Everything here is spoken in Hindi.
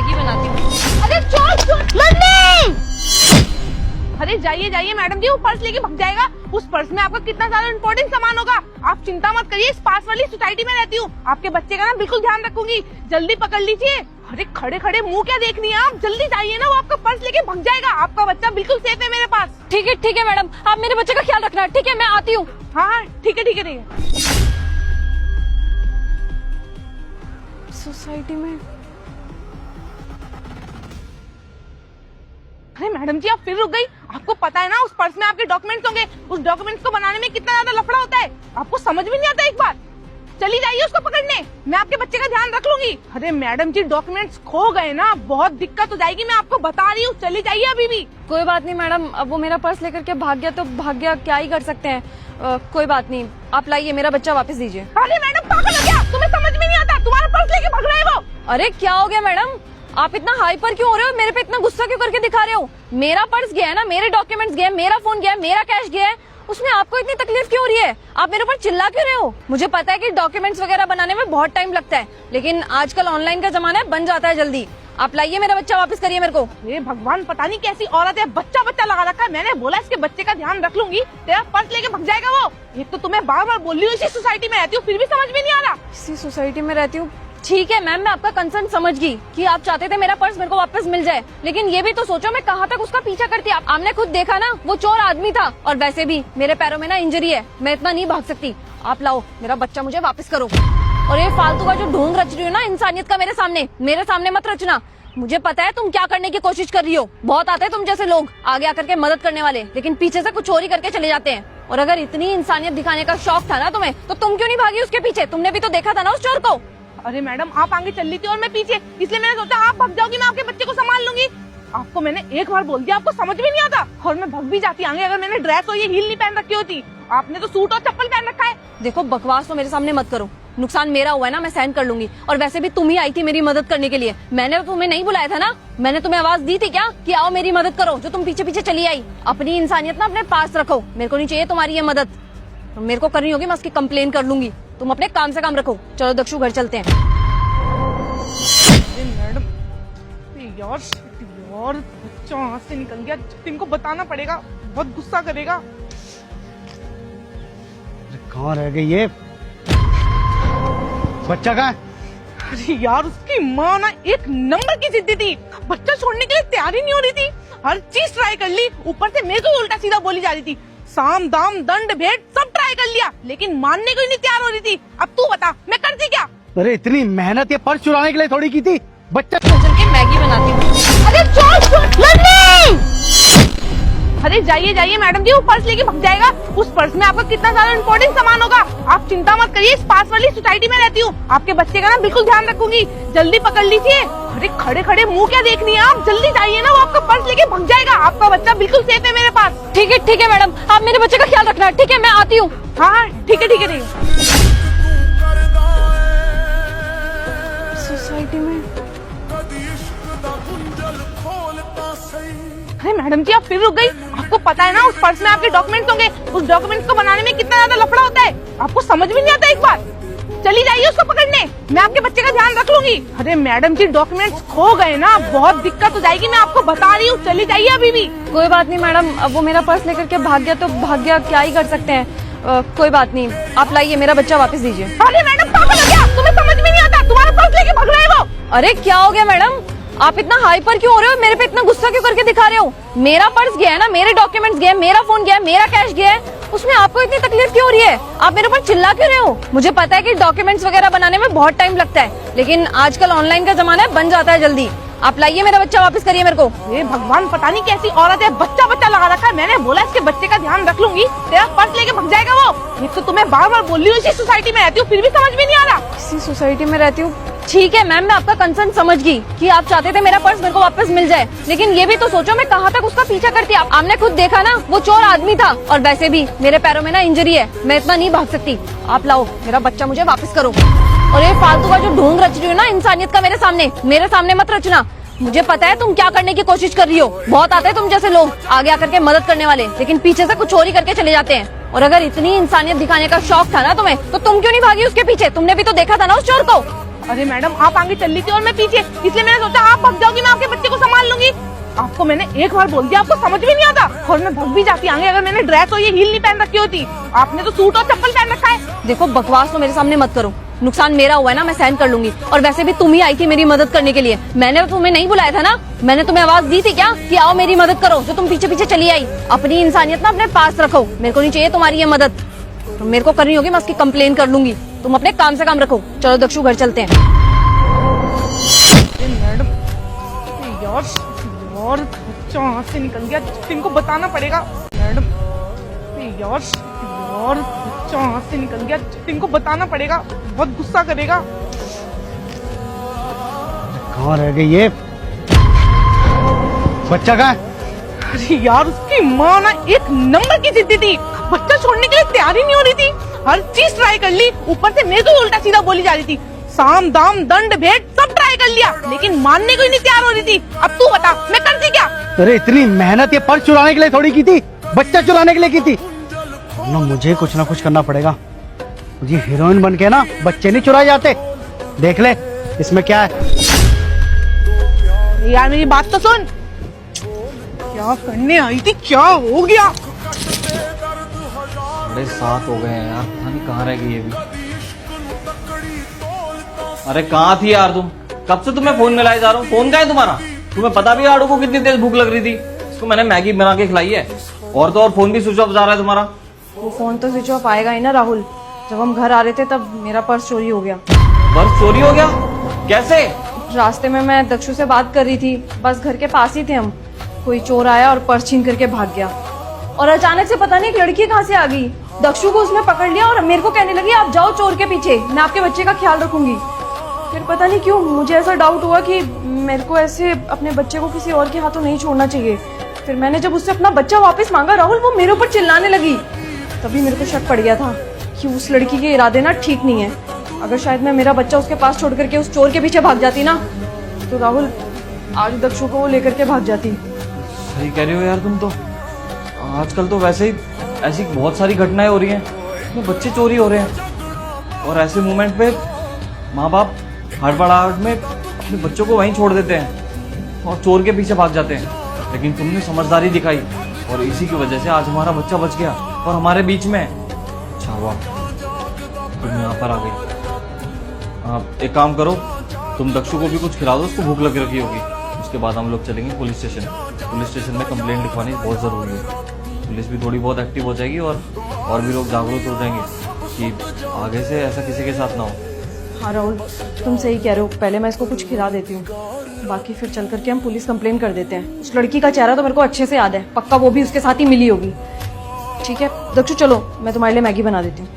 मैगी बनाती हूँ। अरे चोर मम्मी! अरे जाइए जाइए मैडम जी, वो पर्स लेके भाग जाएगा। उस पर्स में आपका कितना ज्यादा इम्पोर्टेंट सामान होगा। आप चिंता मत करिए, इस पास वाली सोसाइटी में रहती हूँ। आपके बच्चे का ना बिल्कुल ध्यान रखूंगी। जल्दी पकड़ लीजिए। अरे खड़े खड़े मुंह क्या देखनी है आप, जल्दी जाइए ना, वो आपका पर्स लेके भाग जाएगा। आपका बच्चा बिल्कुल सेफ है मेरे पास। ठीक है मैडम, आप मेरे बच्चे का ख्याल रखना। ठीक है, मैं आती हूँ। हाँ ठीक है ठीक है ठीक है। सोसाइटी में अरे मैडम जी, आप फिर रुक गई। आपको पता है ना उस पर्स में आपके डॉक्यूमेंट्स होंगे। उस डॉक्यूमेंट्स को बनाने में कितना ज्यादा लफड़ा होता है, आपको समझ में नहीं आता। एक बार चली जाइए उसको पकड़ने, मैं आपके बच्चे का ध्यान रख लूंगी। अरे मैडम जी, डॉक्यूमेंट्स खो गए ना, बहुत दिक्कत हो जाएगी। मैं आपको बता रही हूँ, चली जाइए अभी भी। कोई बात नहीं मैडम, अब वो मेरा पर्स लेकर के भाग गया तो भाग गया, क्या ही कर सकते हैं। कोई बात नहीं, आप लाइए, मेरा बच्चा वापस दीजिए। अरे मैडम पागल हो क्या, तुम्हें समझ में नहीं आता, तुम्हारा पर्स लेके भाग रहा है वो। अरे क्या हो गया मैडम, आप इतना हाइपर क्यों हो रहे हो, मेरे पे इतना गुस्सा क्यों करके दिखा रहे हो। मेरा पर्स गया है ना, मेरे डॉक्यूमेंट्स गए, मेरा फोन गया, मेरा कैश गया है, उसमें आपको इतनी तकलीफ क्यों हो रही है। आप मेरे ऊपर चिल्ला क्यों रहे हो। मुझे पता है कि डॉक्यूमेंट्स वगैरह बनाने में बहुत टाइम लगता है, लेकिन आजकल ऑनलाइन का जमाना है, बन जाता है जल्दी। आप लाइए, मेरा बच्चा वापस करिए मेरे को। ये भगवान, पता नहीं कैसी औरत है, बच्चा बच्चा लगा रखा है। मैंने बोला इसके बच्चे का ध्यान रख लूंगी, तेरा पर्स लेके भाग जाएगा वो। एक तो तुम्हें बार बार बोल रही हूँ, इसी सोसाइटी में रहती हूँ, फिर भी समझ में नहीं आ रहा। इसी सोसाइटी में रहती हूँ, ठीक है मैम, मैं आपका कंसर्न समझ गई कि आप चाहते थे मेरा पर्स मेरे को वापस मिल जाए, लेकिन ये भी तो सोचो मैं कहाँ तक उसका पीछा करती। आपने खुद देखा ना, वो चोर आदमी था, और वैसे भी मेरे पैरों में ना इंजरी है, मैं इतना नहीं भाग सकती। आप लाओ, मेरा बच्चा मुझे वापस करो। और ये फालतू का जो ढोंग रच रही हो ना इंसानियत का, मेरे सामने मत रचना। मुझे पता है तुम क्या करने की कोशिश कर रही हो। बहुत आते हैं तुम जैसे लोग आगे आकर के मदद करने वाले, लेकिन पीछे से कुछ और ही करके चले जाते हैं। और अगर इतनी इंसानियत दिखाने का शौक था ना तुम्हें, तो तुम क्यों नहीं भागी उसके पीछे। तुमने भी तो देखा था ना उस चोर को। अरे मैडम, आप आगे चल रही थी और मैं पीछे, इसलिए मैंने सोचा आप भाग जाओगी, मैं आपके बच्चे को संभाल लूंगी। आपको मैंने एक बार बोल दिया, आपको समझ में नहीं आता, और मैं भाग भी जाती आगे। अगर मैंने ड्रेस और ये हील नहीं पहन रखी होती, आपने तो सूट और चप्पल पहन रखा है। देखो, बकवास तो मेरे सामने मत करो। नुकसान मेरा हुआ है ना, मैं सहन कर लूंगी। और वैसे भी तुम ही आई थी मेरी मदद करने के लिए, मैंने तो तुम्हें नहीं बुलाया था ना। मैंने तुम्हें आवाज दी थी क्या कि आओ मेरी मदद करो, जो तुम पीछे पीछे चली आई। अपनी इंसानियत ना अपने पास रखो, मेरे को नहीं चाहिए तुम्हारी ये मदद। तो मेरे को करनी होगी, मैं उसकी कंप्लेन कर लूंगी। तुम अपने काम से काम रखो। चलो दक्षु, घर चलते हैं। मैडम यार बच्चा हाथ से निकल गया, इनको बताना पड़ेगा, बहुत गुस्सा करेगा। कहाँ रह गई ये बच्चा? कहाँ? अरे यार, उसकी माँ ना एक नंबर की जिद्दी थी, बच्चा छोड़ने के लिए तैयार ही नहीं हो रही थी। हर चीज ट्राई कर ली, ऊपर से मेरे को उल्टा सीधा बोली जा रही थी। साम दाम दंड भेद सब ट्राई कर लिया, लेकिन मानने को ही नहीं तैयार हो रही थी। अब तू बता मैं करती क्या। अरे इतनी मेहनत ये पर्स चुराने के लिए थोड़ी की थी। बच्चा चल के मैगी बनाती हूँ। अरे चोर मम्मी! अरे जाइए जाइए मैडम जी, वो पर्स लेके भाग जाएगा। उस पर्स में आपका कितना ज्यादा इम्पोर्टेंट सामान होगा। आप चिंता मत करिए, इस पास वाली सोसाइटी में रहती हूँ। आपके बच्चे का ना बिल्कुल ध्यान रखूंगी, जल्दी पकड़ लीजिए। अरे खड़े खड़े मुंह क्या देखनी है आप, जल्दी जाइए ना, वो आपका पर्स लेके भाग जाएगा। आपका बच्चा बिल्कुल सेफ है मेरे पास। ठीक है मैडम, आप मेरे बच्चे का ख्याल रखना। ठीक है, मैं आती हूँ। हाँ ठीक है ठीक है ठीक है। सोसाइटी में अरे मैडम जी, आप फिर रुक गई। आपको पता है ना उस पर्स में आपके डॉक्यूमेंट्स होंगे। उस डॉक्यूमेंट्स को बनाने में कितना ज्यादा लफड़ा होता है, आपको समझ में नहीं आता। एक बार चली जाइए उसको पकड़ने, मैं आपके बच्चे का ध्यान रख लूंगी। अरे मैडम जी, डॉक्यूमेंट्स खो गए ना, बहुत दिक्कत हो जाएगी। मैं आपको बता रही हूँ, चली जाइए अभी भी। कोई बात नहीं मैडम, अब वो मेरा पर्स लेकर के भाग गया तो भाग गया, क्या ही कर सकते हैं। कोई बात नहीं, आप लाइए, मेरा बच्चा वापस दीजिए। अरे मैडम पागल हो क्या, तुम्हें समझ में नहीं आता, तुम्हारा पर्स लेके भाग रहा है वो। अरे क्या हो गया मैडम, आप इतना हाइपर क्यों हो रहे हो, मेरे पे इतना गुस्सा क्यों करके दिखा रहे हो। मेरा पर्स गया है ना, मेरे डॉक्यूमेंट्स गए, मेरा फोन गया, मेरा कैश गया है, उसमें आपको इतनी तकलीफ क्यों हो रही है। आप मेरे ऊपर चिल्ला क्यों रहे हो। मुझे पता है कि डॉक्यूमेंट्स वगैरह बनाने में बहुत टाइम लगता है, लेकिन आजकल ऑनलाइन का जमाना है, बन जाता है जल्दी। आप लाइए, मेरा बच्चा वापस करिए मेरे को। ये भगवान, पता नहीं कैसी औरत है, बच्चा बच्चा लगा रखा है। मैंने बोला इसके बच्चे का ध्यान रख लूंगी, तेरा पर्स लेके भाग जाएगा वो। एक तो तुम्हें बार बार बोल रही हूँ, इसी सोसाइटी में रहती हूँ, फिर भी समझ में नहीं आ रहा। इसी सोसाइटी में रहती हूँ, ठीक है मैम, मैं आपका कंसर्न समझ गई कि आप चाहते थे मेरा पर्स मेरे को वापस मिल जाए, लेकिन ये भी तो सोचो मैं कहाँ तक उसका पीछा करती। आपने खुद देखा ना, वो चोर आदमी था, और वैसे भी मेरे पैरों में ना इंजरी है, मैं इतना नहीं भाग सकती। आप लाओ, मेरा बच्चा मुझे वापस करो। और ये फालतू का जो ढोंग रच रही हो ना इंसानियत का, मेरे सामने मत रचना। मुझे पता है तुम क्या करने की कोशिश कर रही हो। बहुत आते हैं तुम जैसे लोग आगे आकर के मदद करने वाले, लेकिन पीछे से कुछ और ही करके चले जाते हैं। और अगर इतनी इंसानियत दिखाने का शौक था ना तुम्हें, तो तुम क्यों नहीं भागी उसके पीछे। तुमने भी तो देखा था ना उस चोर को। अरे मैडम, आप आगे चल ली थी और मैं पीछे, इसलिए मैंने सोचा आप भाग जाओगी, मैं आपके बच्चे को संभाल लूंगी। आपको मैंने एक बार बोल दिया, आपको समझ भी नहीं आता, और मैं भाग भी जाती आगे अगर मैंने ड्रेस और ये हील नहीं पहन रखी होती। आपने तो सूट और चप्पल पहन रखा है। देखो बकवास तो मेरे सामने मत करो, नुकसान मेरा हुआ है ना, मैं सहन कर लूंगी। और वैसे भी तुम ही आई थी मेरी मदद करने के लिए, मैंने तुम्हें नहीं बुलाया था ना, मैंने तुम्हें आवाज दी थी क्या कि आओ मेरी मदद करो, जो तुम पीछे पीछे चली आई। अपनी इंसानियत ना अपने पास रखो, मेरे को नहीं चाहिए तुम्हारी ये मदद। तो मेरे को करनी होगी, मैं उसकी कंप्लेन कर लूंगी। तुम अपने काम से काम रखो। चलो दक्षु, घर चलते हैं। मैडम यार, बच्चा हाथ से निकल गया, इनको बताना पड़ेगा। मैडम यार, बच्चा हाथ से निकल गया, इनको बताना पड़ेगा, बहुत गुस्सा करेगा। कहाँ रह गई ये बच्चा? कहाँ है? अरे यार, उसकी माँ ना एक नंबर की जिद्दी थी, बच्चा छोड़ने के लिए तैयार ही नहीं हो रही थी। हर चीज ट्राई कर ली, ऊपर से मेरे को उल्टा सीधा बोली जा रही थी। साम दाम दंड भेद सब ट्राई कर लिया, लेकिन मानने को ही नहीं तैयार हो रही थी। अब तू बता मैं करती क्या? अरे इतनी मेहनत ये पर्स चुराने के लिए थोड़ी की थी, बच्चा चुराने के लिए की थी। ना मुझे कुछ ना कुछ करना पड़ेगा। मुझे हीरोइन बन के ना बच्चे नहीं चुराए जाते। देख ले इसमें क्या है। यार मेरी बात तो सुन, क्या करने आई थी, क्या हो गया? बड़े 7 हो गए हैं यार, पता नहीं कहाँ रह गई ये भी। अरे कहाँ थी यार तुम? कब से तुम्हें फोन मिलाए जा रहा हूँ, फोन कहाँ है तुम्हारा? तुम्हें पता भी आड़ू को कितनी तेज भूख लग रही थी, इसको मैंने मैगी बना के खिलाई है। और तो और फोन भी स्विच ऑफ जा रहा है तुम्हारा। वो फोन तो स्विच ऑफ आएगा ही ना राहुल। जब हम घर आ रहे थे तब मेरा पर्स चोरी हो गया। पर्स चोरी हो गया? कैसे? रास्ते में मैं दक्षु से बात कर रही थी, बस घर के पास ही थे हम। कोई चोर आया और पर्स छीन करके भाग गया। और अचानक से पता नहीं एक लड़की कहाँ से आ गई, दक्षु को उसने पकड़ लिया और मेरे को कहने लगी आप जाओ चोर के पीछे, मैं आपके बच्चे का ख्याल रखूंगी। फिर पता नहीं क्यों मुझे ऐसा डाउट हुआ कि मेरे को ऐसे अपने बच्चे को किसी और के हाथों नहीं छोड़ना चाहिए। फिर मैंने जब उससे अपना बच्चा वापस मांगा राहुल, वो मेरे ऊपर चिल्लाने लगी। तभी मेरे को शक पड़ गया था कि उस लड़की के इरादे ना ठीक नहीं है। अगर शायद मैं मेरा बच्चा उसके पास छोड़ करके उस चोर के पीछे भाग जाती ना, तो राहुल आज दक्षु को वो लेकर के भाग जाती। सही कह रही हो यार तुम तो। आजकल तो वैसे ही ऐसी बहुत सारी घटनाएं हो रही हैं, इसमें बच्चे चोरी हो रहे हैं। और ऐसे मोमेंट पे माँ बाप हड़बड़ाहट में अपने बच्चों को वहीं छोड़ देते हैं और चोर के पीछे भाग जाते हैं। लेकिन तुमने समझदारी दिखाई और इसी की वजह से आज हमारा बच्चा बच गया और हमारे बीच में। अच्छा हुआ तुम यहाँ पर आ गई। आप एक काम करो, तुम दक्षु को भी कुछ खिला दो, उसको भूख लग रखी होगी। उसके बाद हम लोग चलेंगे पुलिस स्टेशन। पुलिस स्टेशन में कंप्लेंट लिखवानी बहुत ज़रूरी है। पुलिस भी थोड़ी बहुत एक्टिव हो जाएगी और भी लोग जागरूक हो जाएंगे कि आगे से ऐसा किसी के साथ ना हो। हाँ राहुल, तुम सही कह रहे हो। पहले मैं इसको कुछ खिला देती हूँ, बाकी फिर चल करके हम पुलिस कंप्लेन कर देते हैं। उस लड़की का चेहरा तो मेरे को अच्छे से याद है, पक्का वो भी उसके साथ ही मिली होगी। ठीक है दक्षु, चलो मैं तुम्हारे लिए मैगी बना देती हूँ।